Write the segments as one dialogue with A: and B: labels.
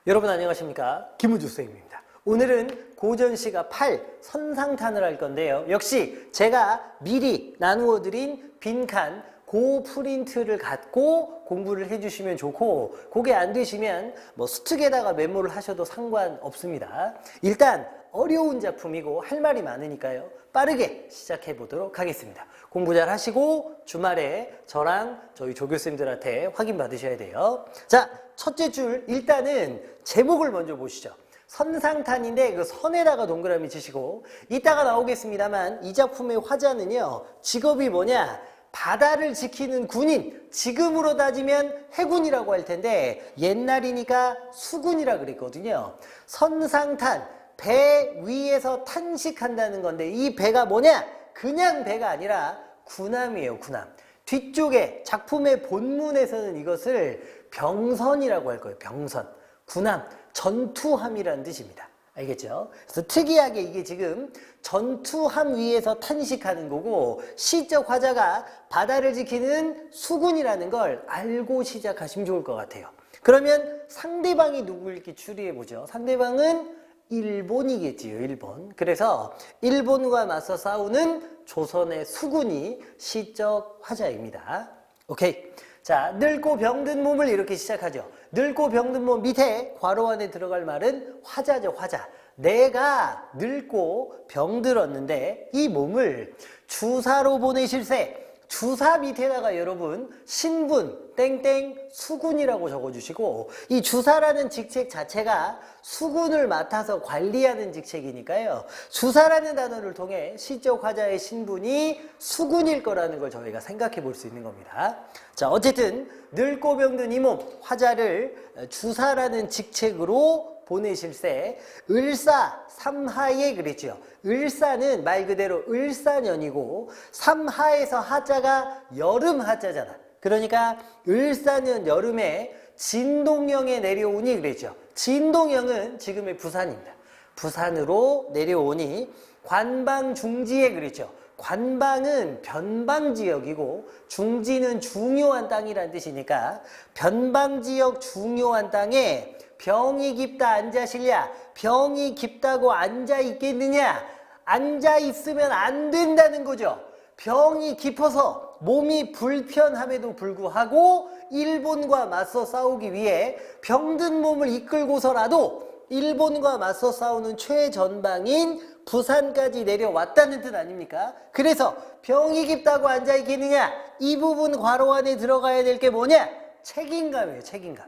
A: 여러분 안녕하십니까? 김우주 선생님입니다. 오늘은 고전시가 8 선상탄을 할 건데요. 역시 제가 미리 나누어 드린 빈칸 고 프린트를 갖고 공부를 해주시면 좋고, 그게 안 되시면 뭐 수특에다가 메모를 하셔도 상관없습니다. 일단 어려운 작품이고 할 말이 많으니까요. 빠르게 시작해 보도록 하겠습니다. 공부 잘 하시고 주말에 저랑 저희 조교쌤들한테 확인 받으셔야 돼요. 자, 첫째 줄 일단은 제목을 먼저 보시죠. 선상탄인데 그 선에다가 동그라미 치시고, 이따가 나오겠습니다만 이 작품의 화자는요, 직업이 뭐냐? 바다를 지키는 군인, 지금으로 따지면 해군이라고 할 텐데 옛날이니까 수군이라 그랬거든요. 선상탄, 배 위에서 탄식한다는 건데 이 배가 뭐냐? 그냥 배가 아니라 군함이에요, 군함. 뒤쪽에 작품의 본문에서는 이것을 병선이라고 할 거예요, 병선. 군함, 전투함이라는 뜻입니다. 알겠죠? 그래서 특이하게 이게 지금 전투함 위에서 탄식하는 거고, 시적 화자가 바다를 지키는 수군이라는 걸 알고 시작하시면 좋을 것 같아요. 그러면 상대방이 누구일지 추리해 보죠. 상대방은 일본이겠지요, 일본. 그래서 일본과 맞서 싸우는 조선의 수군이 시적 화자입니다. 오케이. 자, 늙고 병든 몸을 이렇게 시작하죠. 늙고 병든 몸 밑에 괄호 안에 들어갈 말은 화자죠, 화자. 내가 늙고 병들었는데 이 몸을 주사로 보내실세. 주사 밑에다가 여러분 신분 땡땡 수군이라고 적어주시고, 이 주사라는 직책 자체가 수군을 맡아서 관리하는 직책이니까요, 주사라는 단어를 통해 시적 화자의 신분이 수군일 거라는 걸 저희가 생각해 볼 수 있는 겁니다. 자, 어쨌든 늙고 병든 이 몸 화자를 주사라는 직책으로 보내실세. 을사 삼하에 그랬죠. 을사는 말 그대로 을사년이고, 삼하에서 하자가 여름 하자잖아. 그러니까 을사년 여름에 진동영에 내려오니 그랬죠. 진동영은 지금의 부산입니다. 부산으로 내려오니 관방중지에 그랬죠. 관방은 변방지역이고 중지는 중요한 땅이라는 뜻이니까 변방지역 중요한 땅에 병이 깊다 앉아실랴. 병이 깊다고 앉아 있겠느냐? 앉아 있으면 안 된다는 거죠. 병이 깊어서 몸이 불편함에도 불구하고 일본과 맞서 싸우기 위해 병든 몸을 이끌고서라도 일본과 맞서 싸우는 최전방인 부산까지 내려왔다는 뜻 아닙니까? 그래서 병이 깊다고 앉아 있겠느냐? 이 부분 괄호 안에 들어가야 될 게 뭐냐? 책임감이에요, 책임감.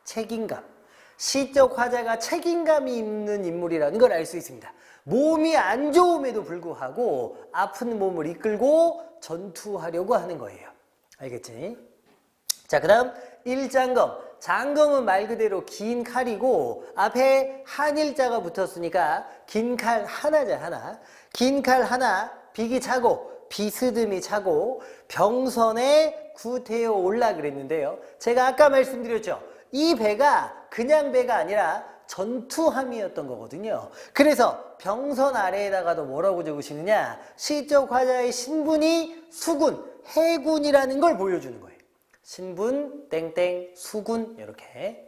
A: 책임감. 시적 화자가 책임감이 있는 인물이라는 걸 알 수 있습니다. 몸이 안 좋음에도 불구하고 아픈 몸을 이끌고 전투하려고 하는 거예요. 알겠지? 자, 그 다음 일장검. 장검은 말 그대로 긴 칼이고 앞에 한일자가 붙었으니까 긴 칼 하나죠, 하나. 긴 칼 하나, 비기 차고 비스듬히 차고 병선에 구태여 올라 그랬는데요. 제가 아까 말씀드렸죠. 이 배가 그냥 배가 아니라 전투함이었던 거거든요. 그래서 병선 아래에다가도 뭐라고 적으시느냐? 시적 화자의 신분이 수군, 해군이라는 걸 보여주는 거예요. 신분 땡땡 수군 이렇게.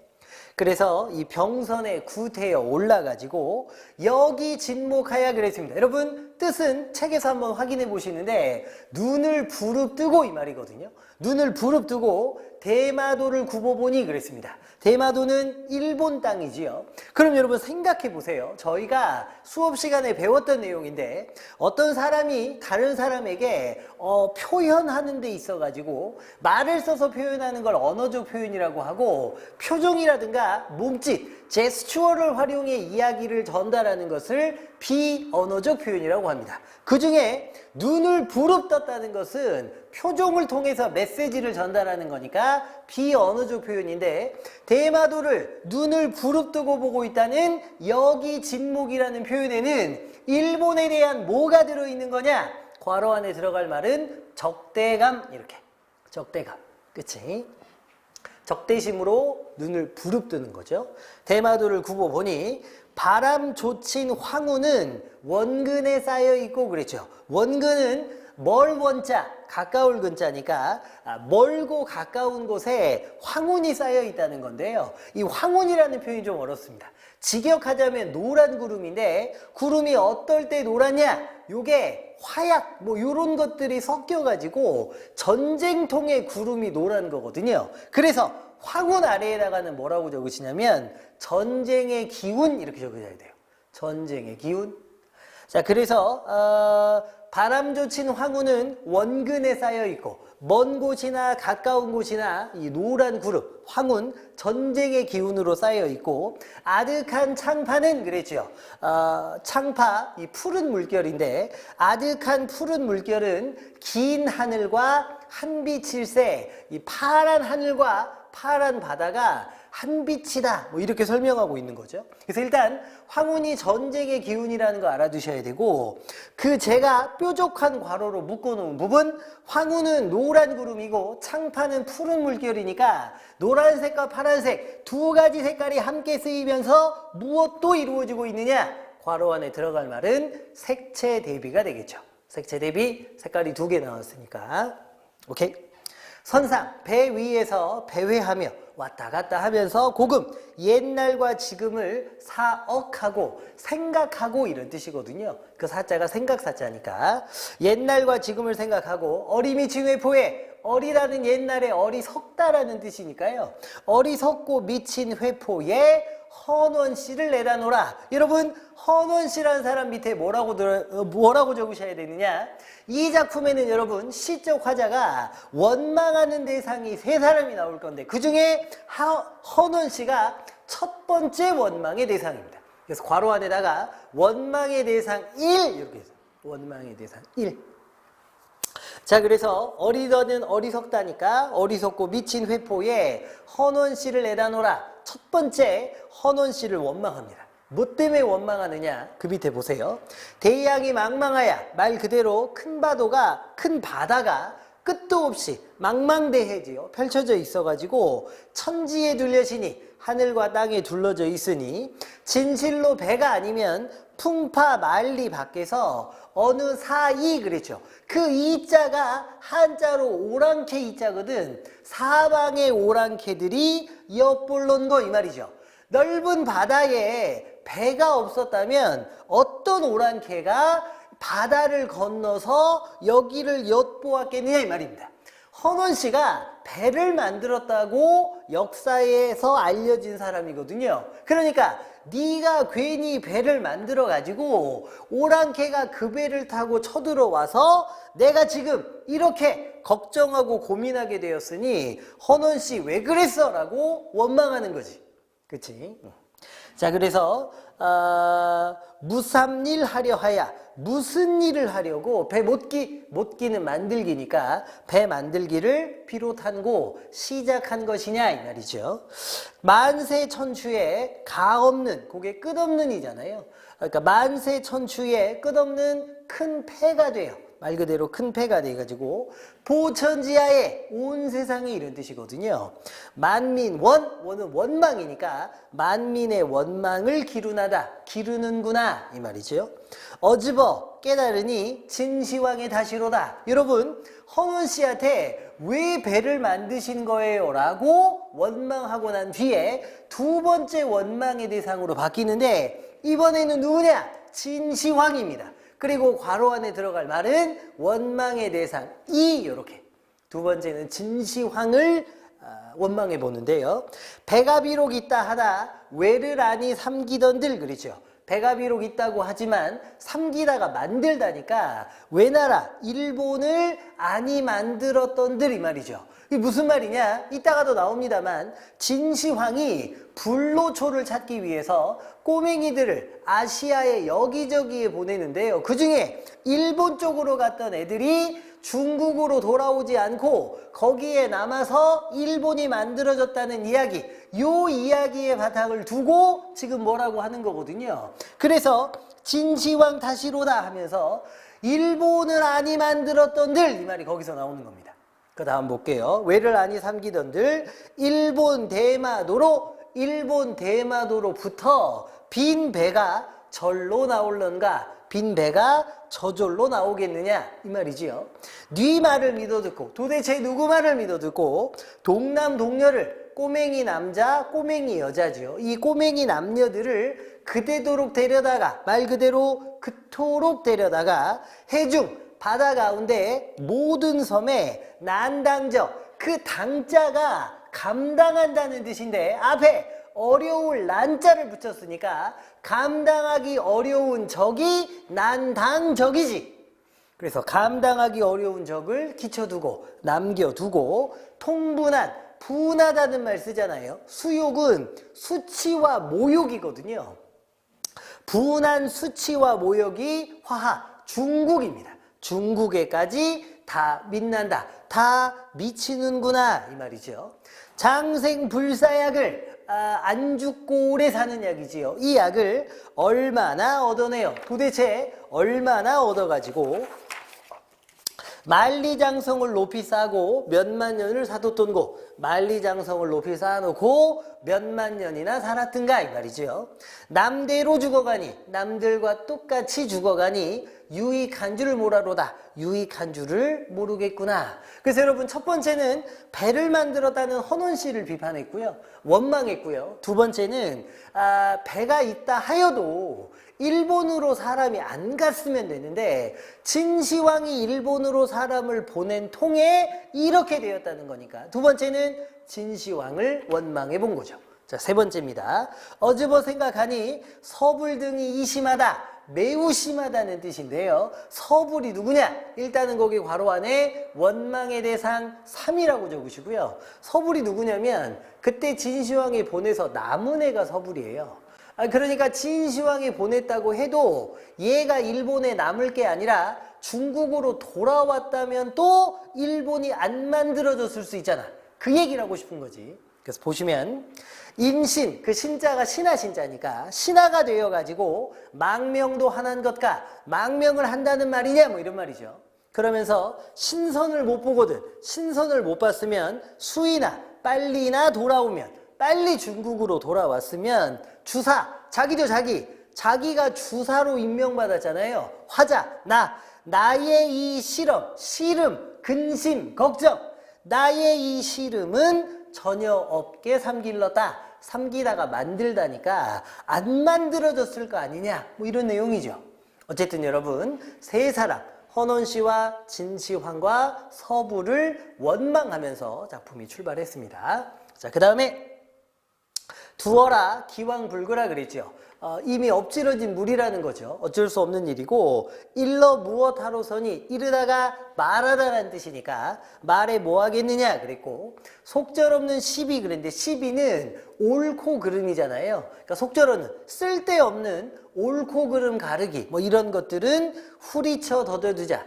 A: 그래서 이 병선에 구태여 올라가지고 여기 진목하야 그랬습니다. 여러분 뜻은 책에서 한번 확인해 보시는데 눈을 부릅뜨고 이 말이거든요. 눈을 부릅뜨고 대마도를 굽어보니 그랬습니다. 대마도는 일본 땅이지요. 그럼 여러분 생각해 보세요. 저희가 수업 시간에 배웠던 내용인데 어떤 사람이 다른 사람에게 표현하는 데 있어 가지고 말을 써서 표현하는 걸 언어적 표현이라고 하고, 표정이라든가 몸짓, 제스처를 활용해 이야기를 전달하는 것을 비언어적 표현이라고 합니다. 그 중에 눈을 부릅떴다는 것은 표정을 통해서 메시지를 전달하는 거니까 비언어적 표현인데, 대마도를 눈을 부릅뜨고 보고 있다는 여기 진목이라는 표현에는 일본에 대한 뭐가 들어있는 거냐? 괄호 안에 들어갈 말은 적대감. 이렇게 적대감. 그치? 적대심으로 눈을 부릅뜨는 거죠. 대마도를 굽어보니 바람 조친 황후는 원근에 쌓여 있고 그랬죠. 원근은 멀 원자, 가까울 근자니까 멀고 가까운 곳에 황혼이 쌓여 있다는 건데요. 이 황혼이라는 표현이 좀 어렵습니다. 직역하자면 노란 구름인데 구름이 어떨 때 노랗냐? 요게 화약 뭐 요런 것들이 섞여가지고 전쟁통의 구름이 노란 거거든요. 그래서 황혼 아래에다가는 뭐라고 적으시냐면 전쟁의 기운 이렇게 적으셔야 돼요. 전쟁의 기운. 자, 그래서 바람 좋친 황혼은 원근에 쌓여 있고 먼 곳이나 가까운 곳이나 이 노란 구름, 황혼, 전쟁의 기운으로 쌓여 있고 아득한 창파는 그랬죠. 창파, 이 푸른 물결인데 아득한 푸른 물결은 긴 하늘과 한빛일세, 이 파란 하늘과 파란 바다가 한빛이다 뭐 이렇게 설명하고 있는 거죠. 그래서 일단 황혼이 전쟁의 기운이라는 거 알아두셔야 되고 그 제가 뾰족한 괄호로 묶어놓은 부분 황혼은 노란 구름이고 창파는 푸른 물결이니까 노란색과 파란색 두 가지 색깔이 함께 쓰이면서 무엇도 이루어지고 있느냐? 괄호 안에 들어갈 말은 색채 대비가 되겠죠. 색채 대비 색깔이 두 개 나왔으니까 오케이. 선상 배 위에서 배회하며 왔다 갔다 하면서 고금 옛날과 지금을 사억하고 생각하고 이런 뜻이거든요. 그 사자가 생각사자니까 옛날과 지금을 생각하고 어림이 징회포에 어리라는 옛날에 어리석다라는 뜻이니까요. 어리석고 미친 회포에 헌원씨를 내다놓으라. 여러분 헌원씨라는 사람 밑에 뭐라고 적으셔야 되느냐? 이 작품에는 여러분 시적 화자가 원망하는 대상이 세 사람이 나올 건데 그 중에 헌원씨가 첫 번째 원망의 대상입니다. 그래서 괄호 안에다가 원망의 대상 1 이렇게 해서 원망의 대상 1. 자, 그래서 어리더는 어리석다니까 어리석고 미친 회포에 헌원씨를 내다놓으라. 첫 번째 헌원씨를 원망합니다. 뭐 때문에 원망하느냐? 그 밑에 보세요. 대양이 망망하야 말 그대로 큰 바다가 끝도 없이 망망대해지요. 펼쳐져 있어가지고 천지에 둘려시니 하늘과 땅에 둘러져 있으니 진실로 배가 아니면 풍파 만리 밖에서 어느 사이 그랬죠. 그 이자가 한자로 오랑캐 이자거든. 사방의 오랑캐들이 엿볼론도 이 말이죠. 넓은 바다에 배가 없었다면 어떤 오랑캐가 바다를 건너서 여기를 엿보았겠느냐 이 말입니다. 헌원씨가 배를 만들었다고 역사에서 알려진 사람이거든요. 그러니까 네가 괜히 배를 만들어 가지고 오랑캐가 그 배를 타고 쳐들어와서 내가 지금 이렇게 걱정하고 고민하게 되었으니 헌원씨 왜 그랬어? 라고 원망하는 거지. 그치? 자, 그래서 무삼일 하려 하야 무슨 일을 하려고 배 못기는 만들기니까 배 만들기를 비롯한고 시작한 것이냐 이 말이죠. 만세천추에 가없는 그게 끝없는 이잖아요. 그러니까 만세천추에 끝없는 큰 패가 돼요. 말 그대로 큰 패가 돼가지고 보천지하에 온 세상이 이런 뜻이거든요. 만민 원은 원망이니까 만민의 원망을 기르는구나 이 말이죠. 어즈버 깨달으니 진시황의 다시로다. 여러분 헌원씨한테 왜 배를 만드신 거예요? 라고 원망하고 난 뒤에 두 번째 원망의 대상으로 바뀌는데 이번에는 누구냐? 진시황입니다. 그리고 괄호 안에 들어갈 말은 원망의 대상 이렇게 두 번째는 진시황을 원망해 보는데요. 배가 비록 있다 하다 외를 아니 삼기던들 그러죠. 배가 비록 있다고 하지만 삼기다가 만들다니까 외나라 일본을 아니 만들었던들 이 말이죠. 이게 무슨 말이냐? 이따가도 나옵니다만 진시황이 불로초를 찾기 위해서 꼬맹이들을 아시아의 여기저기에 보내는데요. 그 중에 일본 쪽으로 갔던 애들이 중국으로 돌아오지 않고 거기에 남아서 일본이 만들어졌다는 이야기, 요 이야기의 바탕을 두고 지금 뭐라고 하는 거거든요. 그래서 진시황 다시로다 하면서 일본을 아니 만들었던들 이 말이 거기서 나오는 겁니다. 그 다음 볼게요. 외를 아니 삼기던들 일본 대마도로부터 빈 배가 절로 나올런가 빈 배가 저절로 나오겠느냐 이 말이지요. 네 말을 믿어 듣고 도대체 누구 말을 믿어 듣고 동남동녀를 꼬맹이 남자 꼬맹이 여자지요. 이 꼬맹이 남녀들을 그대도록 데려다가 말 그대로 그토록 데려다가 해중 바다 가운데 모든 섬에 난당저 그 당자가 감당한다는 뜻인데 앞에 어려울 난자를 붙였으니까 감당하기 어려운 적이 난당적이지. 그래서 감당하기 어려운 적을 기쳐두고 남겨두고 통분한 분하다는 말 쓰잖아요. 수욕은 수치와 모욕이거든요. 분한 수치와 모욕이 화하 중국입니다. 중국에까지 다 빛난다. 다 미치는구나 이 말이죠. 장생불사약을 안 죽고 오래 사는 약이지요. 이 약을 얼마나 얻어내요? 도대체 얼마나 얻어가지고 만리장성을 높이 쌓고 몇만 년을 사뒀던고 만리장성을 높이 쌓아놓고 몇만 년이나 살았던가 이 말이죠. 남대로 죽어가니 남들과 똑같이 죽어가니 유익한 줄을 모라로다. 유익한 줄을 모르겠구나. 그래서 여러분 첫 번째는 배를 만들었다는 헌원 씨를 비판했고요. 원망했고요. 두 번째는 배가 있다 하여도 일본으로 사람이 안 갔으면 되는데 진시황이 일본으로 사람을 보낸 통에 이렇게 되었다는 거니까 두 번째는 진시황을 원망해 본 거죠. 자, 세 번째입니다. 어즈버 생각하니 서불 등이 이심하다. 매우 심하다는 뜻인데요. 서불이 누구냐? 일단은 거기 괄호 안에 원망의 대상 3이라고 적으시고요. 서불이 누구냐면 그때 진시황이 보내서 남은 애가 서불이에요. 그러니까 진시황이 보냈다고 해도 얘가 일본에 남을 게 아니라 중국으로 돌아왔다면 또 일본이 안 만들어졌을 수 있잖아. 그 얘기를 하고 싶은 거지. 그래서 보시면 임신, 그 신자가 신하 신자니까 신하가 되어가지고 망명도 하는 것과 망명을 한다는 말이냐 뭐 이런 말이죠. 그러면서 신선을 못 보거든. 신선을 못 봤으면 수이나 빨리나 돌아오면 빨리 중국으로 돌아왔으면 주사, 자기도 자기가 주사로 임명받았잖아요. 화자, 나의 이 시름, 근심, 걱정 나의 이 시름은 전혀 없게 삼길렀다. 삼기다가 만들다니까 안 만들어졌을 거 아니냐 뭐 이런 내용이죠. 어쨌든 여러분 세 사람 헌원 씨와 진시황과 서부를 원망하면서 작품이 출발했습니다. 자, 그 다음에 두어라 기왕불그라 그랬죠. 이미 엎질러진 물이라는 거죠. 어쩔 수 없는 일이고 일러 무엇하로서니 이르다가 말하다라는 뜻이니까 말에 뭐 하겠느냐 그랬고 속절없는 시비 그랬는데 시비는 옳고 그름이잖아요. 그러니까 속절어는 쓸데없는 옳고 그름 가르기 뭐 이런 것들은 후리쳐 던져두자.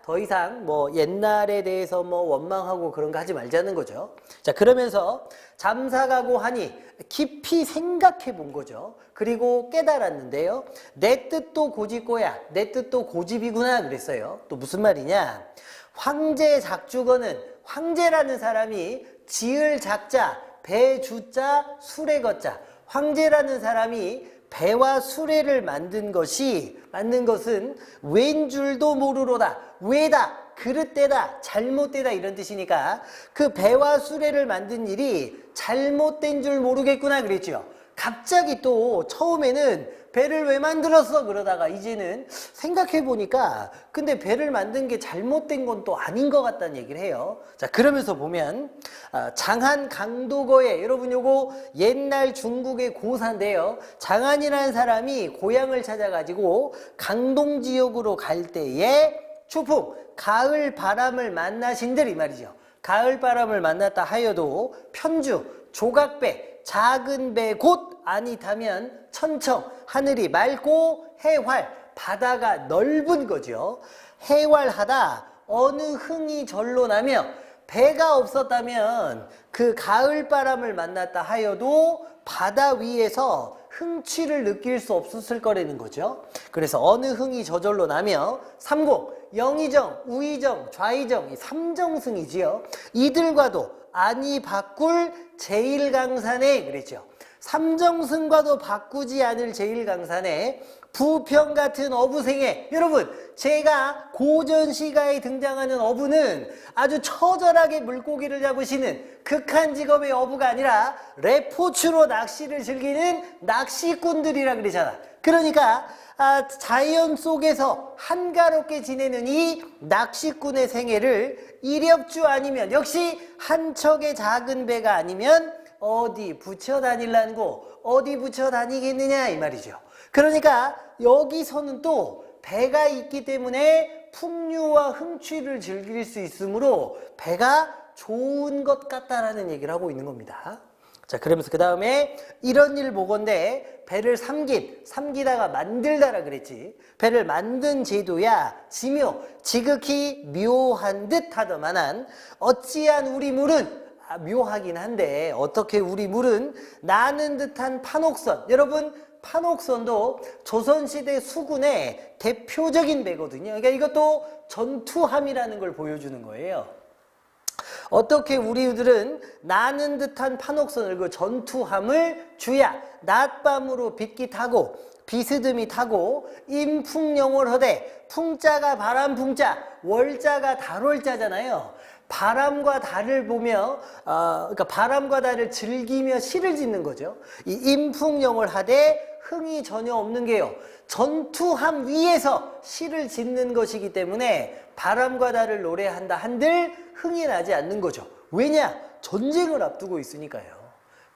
A: 더 이상 뭐 옛날에 대해서 뭐 원망하고 그런 거 하지 말자는 거죠. 자, 그러면서 잠사가고 하니 깊이 생각해 본 거죠. 그리고 깨달았는데요. 내 뜻도 고집고야. 내 뜻도 고집이구나 그랬어요. 또 무슨 말이냐. 황제 작주거는 황제라는 사람이 지을 작자, 배 주자, 수레 거자. 황제라는 사람이 배와 수레를 만든 것은 웬 줄도 모르로다. 왜다, 그릇되다, 잘못되다 이런 뜻이니까 그 배와 수레를 만든 일이 잘못된 줄 모르겠구나 그랬죠. 갑자기 또 처음에는 배를 왜 만들었어 그러다가 이제는 생각해 보니까 근데 배를 만든 게 잘못된 건 또 아닌 것 같다는 얘기를 해요. 자, 그러면서 보면 장한 강도거에 여러분 요거 옛날 중국의 고사인데요. 장한이라는 사람이 고향을 찾아가지고 강동 지역으로 갈 때에 추풍 가을 바람을 만나신들 이 말이죠. 가을 바람을 만났다 하여도 편주 조각배 작은 배 곧 아니 타면 천청 하늘이 맑고 해활 바다가 넓은 거죠. 해활하다 어느 흥이 절로 나며 배가 없었다면 그 가을 바람을 만났다 하여도 바다 위에서 흥취를 느낄 수 없었을 거라는 거죠. 그래서 어느 흥이 저절로 나며 삼공 영의정, 우의정, 좌의정 이 삼정승이지요. 이들과도 아니 바꿀 제1강산에 그랬죠. 삼정승과도 바꾸지 않을 제1강산에 부평 같은 어부생애. 여러분, 제가 고전시가에 등장하는 어부는 아주 처절하게 물고기를 잡으시는 극한 직업의 어부가 아니라 레포츠로 낚시를 즐기는 낚시꾼들이라 그러잖아. 그러니까 자연 속에서 한가롭게 지내는 이 낚시꾼의 생애를 이렵주 아니면, 역시 한 척의 작은 배가 아니면 어디 붙여 다닐란고 어디 붙여 다니겠느냐 이 말이죠. 그러니까 여기서는 또 배가 있기 때문에 풍류와 흥취를 즐길 수 있으므로 배가 좋은 것 같다라는 얘기를 하고 있는 겁니다. 자, 그러면서 그 다음에 이런 일 보건대 배를 삼기다가 만들다라 그랬지. 배를 만든 제도야 지묘, 지극히 묘한 듯 하더만한 어찌한 우리 물은, 묘하긴 한데 어떻게 우리 물은 나는 듯한 판옥선. 여러분, 판옥선도 조선시대 수군의 대표적인 배거든요. 그러니까 이것도 전투함이라는 걸 보여주는 거예요. 어떻게 우리들은 나는 듯한 판옥선을, 그 전투함을 주야 낮밤으로 빗기 타고 비스듬히 타고 임풍영월 허대, 풍자가 바람 풍자, 월자가 달월자잖아요. 바람과 달을 보며 그러니까 바람과 달을 즐기며 시를 짓는 거죠. 이 임풍영월 하되 흥이 전혀 없는 게요, 전투함 위에서 시를 짓는 것이기 때문에 바람과 달을 노래한다 한들 흥이 나지 않는 거죠. 왜냐? 전쟁을 앞두고 있으니까요.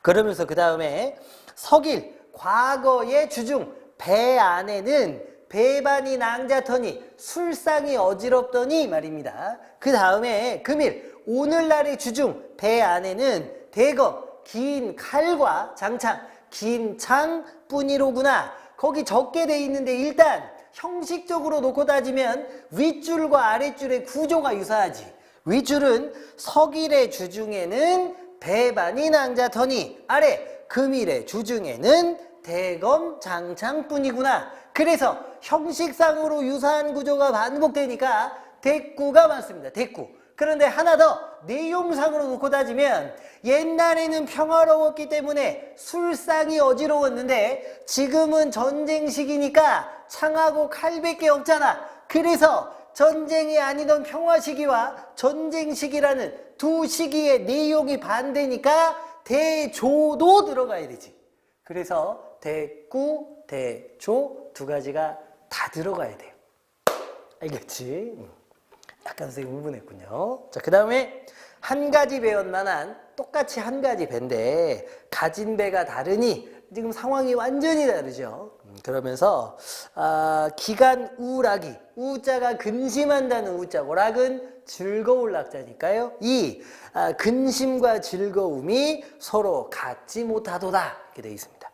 A: 그러면서 그 다음에 석일, 과거의 주중, 배 안에는 배반이 낭자터니 술상이 어지럽더니 말입니다. 그 다음에 금일, 오늘날의 주중, 배 안에는 대검, 긴 칼과 장창, 긴 창뿐이로구나. 거기 적게 돼 있는데 일단 형식적으로 놓고 따지면 윗줄과 아랫줄의 구조가 유사하지. 윗줄은 석일의 주중에는 배반이 낭자터니, 아래 금일의 주중에는 대검 장창뿐이구나. 그래서 형식상으로 유사한 구조가 반복되니까 대꾸가 많습니다. 대꾸. 그런데 하나 더 내용상으로 놓고 따지면 옛날에는 평화로웠기 때문에 술상이 어지러웠는데 지금은 전쟁 시기니까 창하고 칼밖에 없잖아. 그래서 전쟁이 아니던 평화 시기와 전쟁 시기라는 두 시기의 내용이 반대니까 대조도 들어가야 되지. 그래서 대꾸, 대조 두 가지가 다 들어가야 돼요. 알겠지? 약간 선생님 흥분했군요. 자, 그 다음에 한 가지 배였만한, 똑같이 한 가지 배인데 가진 배가 다르니 지금 상황이 완전히 다르죠. 그러면서 기간 우락이, 우자가 근심한다는 우자고 락은 즐거울 락자니까요. 이 근심과 즐거움이 서로 같지 못하도다 이렇게 되어 있습니다.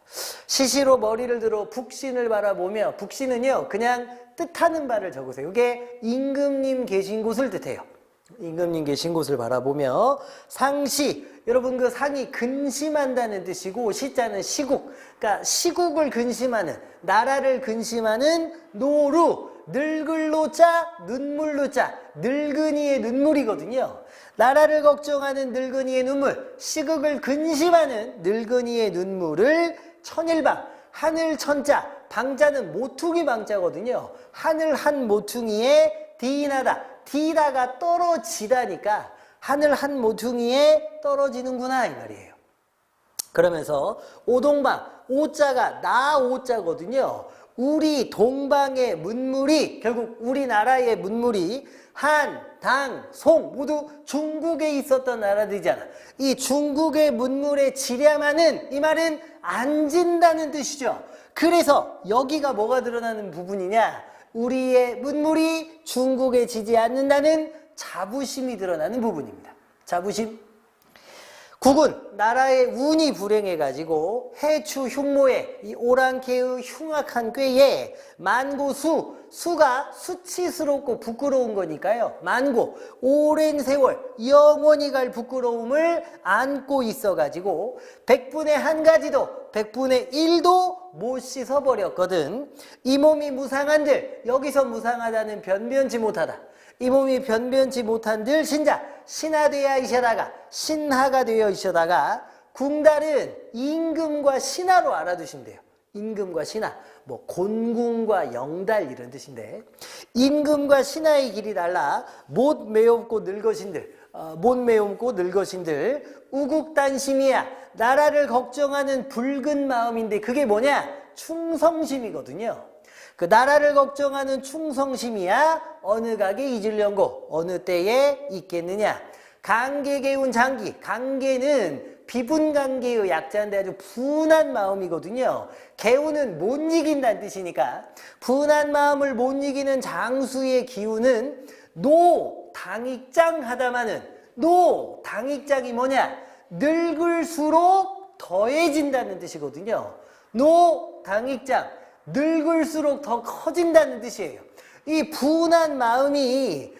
A: 시시로 머리를 들어 북신을 바라보며, 북신은요 그냥 뜻하는 바를 적으세요. 이게 임금님 계신 곳을 뜻해요. 임금님 계신 곳을 바라보며 상시, 여러분 그 상이 근심한다는 뜻이고 시자는 시국, 그러니까 시국을 근심하는, 나라를 근심하는 노루, 늙을 노자, 눈물 노자, 늙은이의 눈물이거든요. 나라를 걱정하는 늙은이의 눈물, 시국을 근심하는 늙은이의 눈물을 천일방, 하늘 천자, 방자는 모퉁이 방자거든요. 하늘 한 모퉁이에 디나다, 디다가 떨어지다니까 하늘 한 모퉁이에 떨어지는구나 이 말이에요. 그러면서 오동방, 오자가 나 오자거든요. 우리 동방의 문물이, 결국 우리나라의 문물이 한, 당, 송 모두 중국에 있었던 나라들이잖아. 이 중국의 문물에 지렴하는, 이 말은 앉은다는 뜻이죠. 그래서 여기가 뭐가 드러나는 부분이냐? 우리의 문물이 중국에 지지 않는다는 자부심이 드러나는 부분입니다. 자부심. 국은 나라의 운이 불행해가지고 해추 흉모에, 이 오랑캐의 흉악한 꾀에 만고수, 수가 수치스럽고 부끄러운 거니까요. 만고, 오랜 세월 영원히 갈 부끄러움을 안고 있어가지고 100분의 1가지도 100분의 1도 못 씻어버렸거든. 이 몸이 무상한들, 여기서 무상하다는 변변치 못하다. 이 몸이 변변치 못한들 신자, 신하되어 있어다가 신하가 되어 있어다가 궁달은 임금과 신하로 알아두시면 돼요. 임금과 신하, 뭐 곤궁과 영달 이런 뜻인데, 임금과 신하의 길이 달라 못 매옵고 늙으신들, 우국단심이야. 나라를 걱정하는 붉은 마음인데 그게 뭐냐? 충성심이거든요. 그 나라를 걱정하는 충성심이야 어느 각에 잊으려고 어느 때에 있겠느냐. 강계개운 장기, 강계는 비분강계의 약자인데 아주 분한 마음이거든요. 개운은 못 이긴다는 뜻이니까 분한 마음을 못 이기는 장수의 기운은 노당익장하다마는, 노당익장이 뭐냐? 늙을수록 더해진다는 뜻이거든요. 노당익장, 늙을수록 더 커진다는 뜻이에요. 이 분한 마음을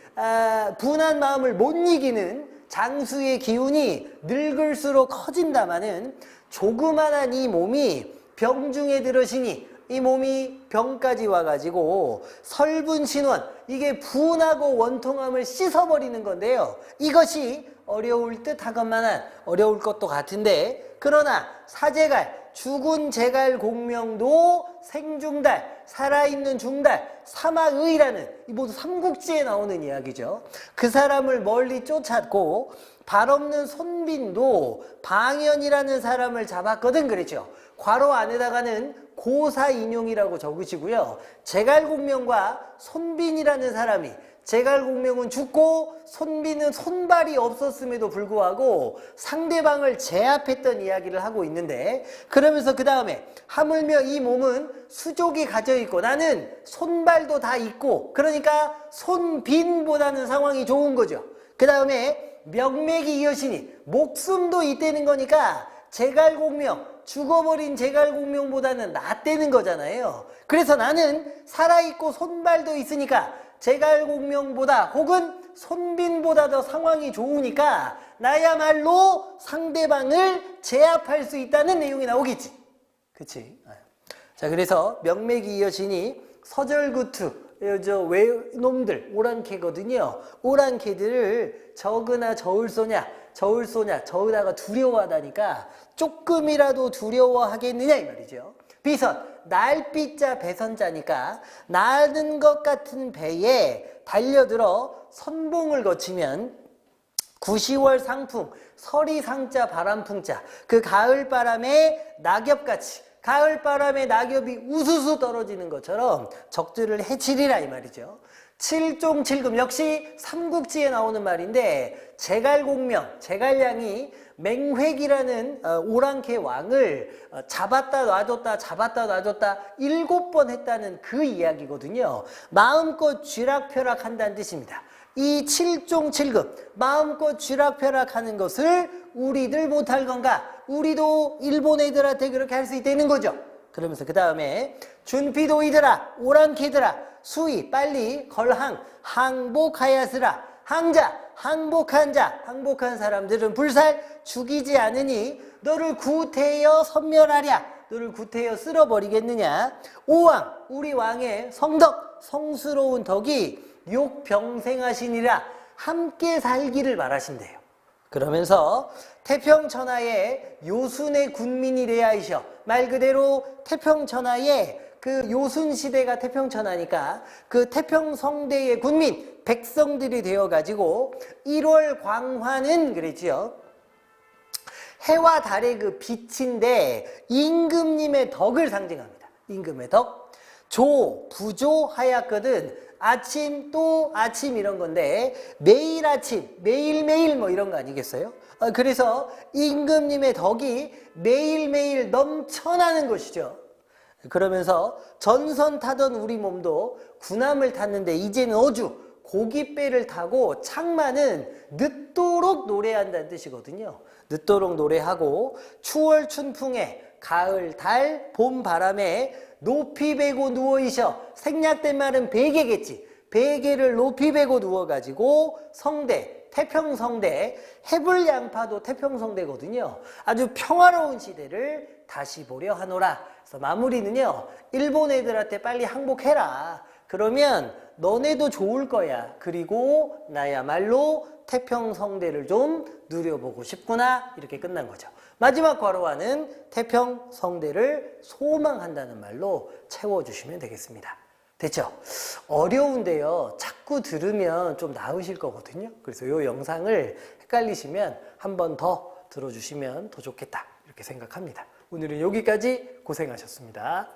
A: 못 이기는 장수의 기운이 늙을수록 커진다마는 조그만한 이 몸이 병중에 들으시니 이 몸이 병까지 와가지고 설분신원, 이게 분하고 원통함을 씻어버리는 건데요. 이것이 어려울 듯 하건만한, 어려울 것도 같은데, 그러나 사제갈, 죽은 제갈 공명도 생중달, 살아있는 중달, 사마의라는 이 모두 삼국지에 나오는 이야기죠. 그 사람을 멀리 쫓았고 발 없는 손빈도 방연이라는 사람을 잡았거든 그랬죠. 괄호 안에다가는 고사인용이라고 적으시고요. 제갈공명과 손빈이라는 사람이, 제갈공명은 죽고 손빈은 손발이 없었음에도 불구하고 상대방을 제압했던 이야기를 하고 있는데, 그러면서 그 다음에 하물며 이 몸은 수족이 가져 있고 나는 손발도 다 있고, 그러니까 손빈보다는 상황이 좋은 거죠. 그 다음에 명맥이 이어지니 목숨도 있다는 거니까 제갈공명, 죽어버린 제갈공명보다는 낫다는 거잖아요. 그래서 나는 살아있고 손발도 있으니까 제갈공명보다 혹은 손빈보다 더 상황이 좋으니까 나야말로 상대방을 제압할 수 있다는 내용이 나오겠지. 그치? 자, 그래서 명맥이 이어지니 서절구투, 저 외놈들, 오랑캐거든요. 오랑캐들을 적으나 저울소냐, 두려워하다니까 조금이라도 두려워하겠느냐 이 말이죠. 비선, 날비자 배선자니까 나는 것 같은 배에 달려들어 선봉을 거치면 구시월 상풍, 서리상자 바람풍자, 그 가을바람에 낙엽같이, 가을바람에 낙엽이 우수수 떨어지는 것처럼 적들을 해치리라 이 말이죠. 칠종칠금, 역시 삼국지에 나오는 말인데, 제갈공명, 제갈량이 맹획이라는 오랑캐 왕을 잡았다 놔줬다 7번 했다는 그 이야기거든요. 마음껏 쥐락펴락한다는 뜻입니다. 이 칠종칠금, 마음껏 쥐락펴락하는 것을 우리들 못할 건가? 우리도 일본 애들한테 그렇게 할 수 있다는 거죠. 그러면서 그 다음에 준피도이들아, 오랑캐들아, 수이 빨리 걸항, 항복하야스라. 항자, 항복한 자, 항복한 사람들은 불살 죽이지 않으니 너를 구태여 섬멸하랴. 너를 구태여 쓸어버리겠느냐. 오왕, 우리 왕의 성덕, 성스러운 덕이 욕병생하시니라. 함께 살기를 바라신대요. 그러면서 태평천하에 요순의 군민이 되야이셔. 말 그대로 태평천하에 그 요순시대가 태평천하니까 그 태평성대의 군민, 백성들이 되어가지고 1월 광화는 그랬지요. 해와 달의 그 빛인데 임금님의 덕을 상징합니다. 임금의 덕. 부조 하얗거든. 아침 또 아침 이런 건데 매일 아침, 매일매일 뭐 이런 거 아니겠어요? 그래서 임금님의 덕이 매일매일 넘쳐나는 것이죠. 그러면서 전선 타던 우리 몸도 군함을 탔는데 이제는 어주, 고깃배를 타고 창마는 늦도록 노래한다는 뜻이거든요. 늦도록 노래하고 추월 춘풍에, 가을 달, 봄 바람에 높이 베고 누워이셔. 생략된 말은 베개겠지. 베개를 높이 베고 누워가지고 성대, 태평성대, 해불양파도 태평성대거든요. 아주 평화로운 시대를 다시 보려 하노라. 그래서 마무리는요, 일본 애들한테 빨리 항복해라. 그러면 너네도 좋을 거야. 그리고 나야말로 태평성대를 좀 누려보고 싶구나 이렇게 끝난 거죠. 마지막 괄호와는 태평성대를 소망한다는 말로 채워주시면 되겠습니다. 됐죠? 어려운데요. 자꾸 들으면 좀 나으실 거거든요. 그래서 이 영상을 헷갈리시면 한 번 더 들어주시면 더 좋겠다 이렇게 생각합니다. 오늘은 여기까지 고생하셨습니다.